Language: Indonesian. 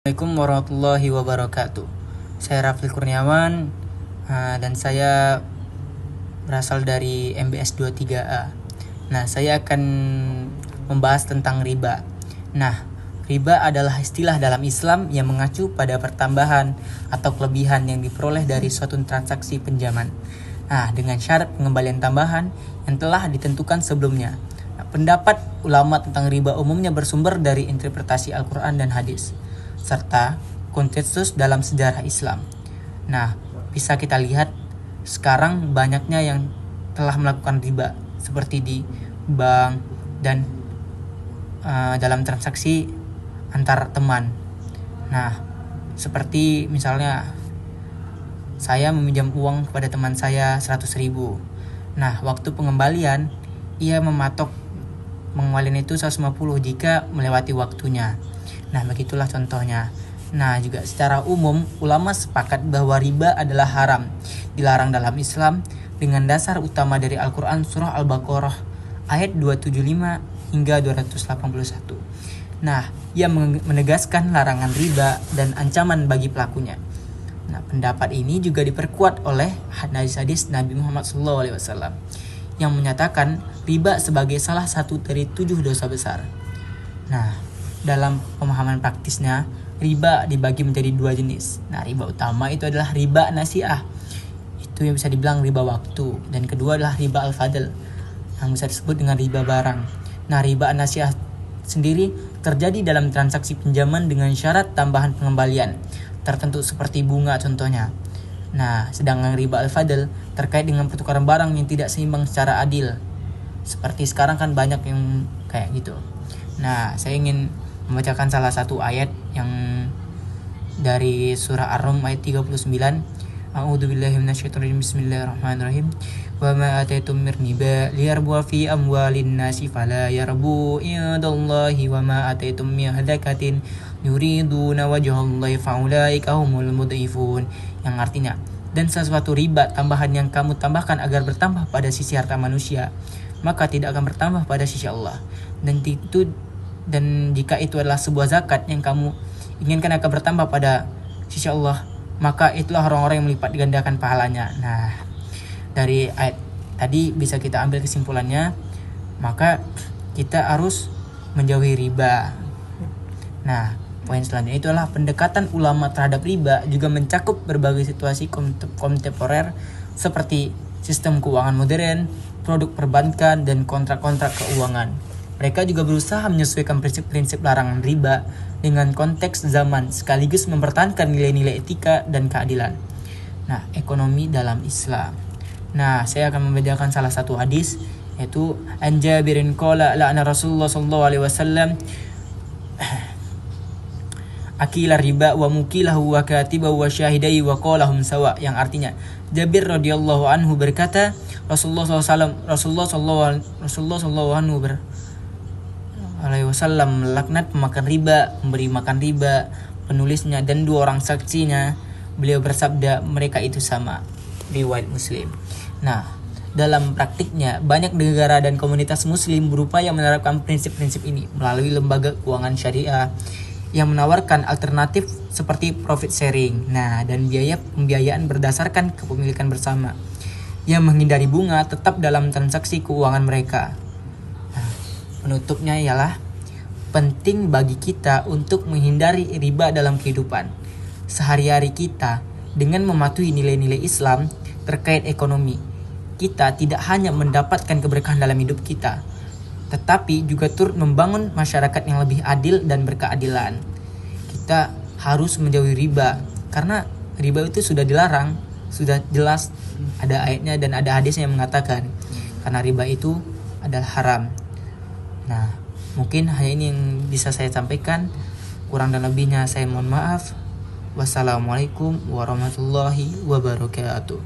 Assalamualaikum warahmatullahi wabarakatuh. Saya Rafli Kurniawan dan saya berasal dari MBS 23A. Nah, saya akan membahas tentang riba. Nah, riba adalah istilah dalam Islam yang mengacu pada pertambahan atau kelebihan yang diperoleh dari suatu transaksi pinjaman. Nah, dengan syarat pengembalian tambahan yang telah ditentukan sebelumnya. Nah, pendapat ulama tentang riba umumnya bersumber dari interpretasi Al-Quran dan hadis, serta konsensus dalam sejarah Islam. Nah, bisa kita lihat sekarang banyaknya yang telah melakukan riba seperti di bank dan dalam transaksi antar teman. Nah, seperti misalnya saya meminjam uang kepada teman saya 100.000. Nah, waktu pengembalian ia mematok pengembalian itu 150 jika melewati waktunya. Nah, begitulah contohnya. Nah, juga secara umum ulama sepakat bahwa riba adalah haram, dilarang dalam Islam dengan dasar utama dari Al-Quran surah Al-Baqarah ayat 275 hingga 281. Nah, ia menegaskan larangan riba dan ancaman bagi pelakunya. Nah, pendapat ini juga diperkuat oleh hadis-hadis Nabi Muhammad SAW yang menyatakan riba sebagai salah satu dari 7 dosa besar. Nah, dalam pemahaman praktisnya, riba dibagi menjadi 2 jenis. Nah, riba utama itu adalah riba nasiah. Itu yang bisa dibilang riba waktu. Dan kedua adalah riba al-fadl, yang bisa disebut dengan riba barang. Nah, riba nasiah sendiri terjadi dalam transaksi pinjaman dengan syarat tambahan pengembalian tertentu seperti bunga contohnya. Nah, sedangkan riba al-fadl terkait dengan pertukaran barang yang tidak seimbang secara adil. Seperti sekarang kan banyak yang kayak gitu. Nah, saya ingin membacakan salah satu ayat yang dari surah Ar-Rum ayat 39. A'udzubillahi minasyaitonirrajim. Bismillahirrahmanirrahim. Wa ma ataitum mir riba liyarbu fi amwalin nasi fala yarbu indallahi wa ma ataitum min hadakatin yuriduna wajhallahi faulaika humul mudhifun. Yang artinya, dan sesuatu riba tambahan yang kamu tambahkan agar bertambah pada sisi harta manusia, maka tidak akan bertambah pada sisi Allah. Dan jika itu adalah sebuah zakat yang kamu inginkan akan bertambah pada sisi Allah, maka itulah orang-orang yang melipat gandakan pahalanya. Nah, dari ayat tadi bisa kita ambil kesimpulannya, maka kita harus menjauhi riba. Nah, poin selanjutnya itu adalah pendekatan ulama terhadap riba juga mencakup berbagai situasi kontemporer seperti sistem keuangan modern, produk perbankan, dan kontrak-kontrak keuangan. Mereka juga berusaha menyesuaikan prinsip-prinsip larangan riba dengan konteks zaman sekaligus mempertahankan nilai-nilai etika dan keadilan. Nah, ekonomi dalam Islam. Nah, saya akan membacakan salah satu hadis, yaitu an Jabirin qala la'ana Rasulullah sallallahu alaihi wasallam akila riba wa mukilahu wa katibahu wa syahidai wa qalahum sawa, yang artinya Jabir radhiyallahu anhu berkata, Rasulullah sallallahu alaihi wasallam melaknat pemakan riba, memberi makan riba, penulisnya, dan 2 orang saksinya. Beliau bersabda, mereka itu sama. Riwayat Muslim. Nah, dalam praktiknya banyak negara dan komunitas muslim berupaya menerapkan prinsip-prinsip ini melalui lembaga keuangan syariah yang menawarkan alternatif seperti profit sharing, nah, dan biaya pembiayaan berdasarkan kepemilikan bersama yang menghindari bunga tetap dalam transaksi keuangan mereka. Nah, penutupnya ialah penting bagi kita untuk menghindari riba dalam kehidupan sehari-hari kita dengan mematuhi nilai-nilai Islam terkait ekonomi. Kita tidak hanya mendapatkan keberkahan dalam hidup kita, tetapi juga turut membangun masyarakat yang lebih adil dan berkeadilan. Kita harus menjauhi riba karena riba itu sudah dilarang, sudah jelas ada ayatnya dan ada hadisnya yang mengatakan karena riba itu adalah haram. Nah, mungkin hanya ini yang bisa saya sampaikan. Kurang dan lebihnya saya mohon maaf. Wassalamualaikum warahmatullahi wabarakatuh.